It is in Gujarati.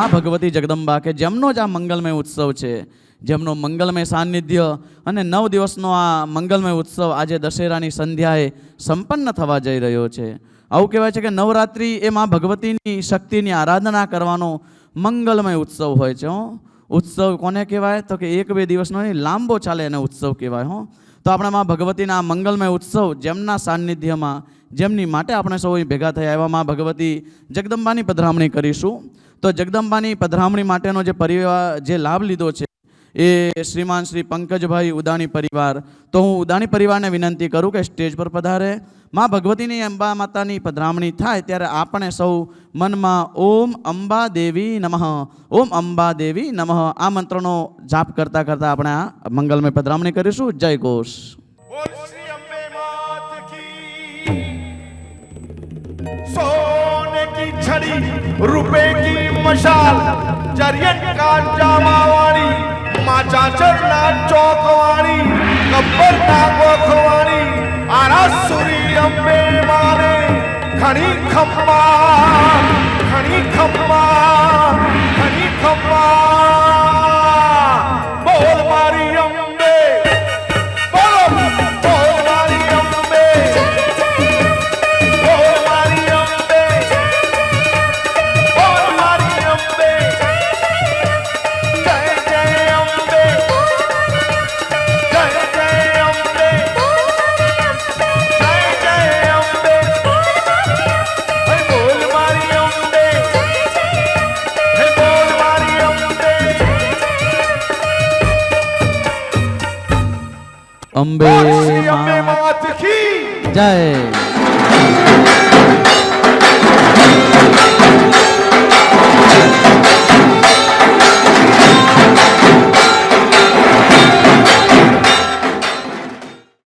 માં ભગવતી જગદંબા કે જેમનો જ આ મંગલમય ઉત્સવ છે, જેમનો મંગલમય સાનિધ્ય અને 9 દિવસનો આ મંગલમય ઉત્સવ આજે દશેરાની સંધ્યાએ સંપન્ન થવા જઈ રહ્યો છે. આવું કહેવાય છે કે નવરાત્રિ એ માં ભગવતીની શક્તિની આરાધના કરવાનો મંગલમય ઉત્સવ હોય છે. ઉત્સવ કોને કહેવાય તો કે 1-2 દિવસનો નહીં, લાંબો ચાલે એને ઉત્સવ કહેવાય. તો આપણે માં ભગવતીના આ મંગલમય ઉત્સવ જેમના સાનિધ્યમાં જેમની માટે આપણે સૌ ભેગા થયા એવા માં ભગવતી જગદંબાની પધરામણી કરીશું. તો જગદંબાની પધરામણી માટેનો જે લાભ લીધો છે એ શ્રીમાન શ્રી પંકજભાઈ ઉદાણી પરિવાર. તો હું ઉદાણી પરિવારને વિનંતી કરું કે સ્ટેજ પર પધારે. માં ભગવતીની અંબા માતાની પધરામણી થાય ત્યારે આપણે સૌ મનમાં ઓમ અંબા દેવી નમઃ, ઓમ અંબા દેવી નમઃ આ મંત્રનો જાપ કરતા કરતા આપણે આ મંગલમય પધરામણી કરીશું. જય ઘોષ. सोने की छड़ी रुपए की मशाल जरियन का जामावाड़ी माँ चाचरना चौकवाड़ी गब्बर ना गोखवाड़ी आरा सुरी अम्बे माने खड़ी खम्मा खड़ी खम्मा खड़ी खम्मा बोल मारी अम्बे बोल बोल मारी अम्बे बोल मारी अम्बे बोल मारी अम्बे जय जय अम्बे जय जय अम्बे जय जय अम्बे हे बोल मारी अम्बे हे बोल मारी अम्बे અંબે श्री अम्बे मात की જય.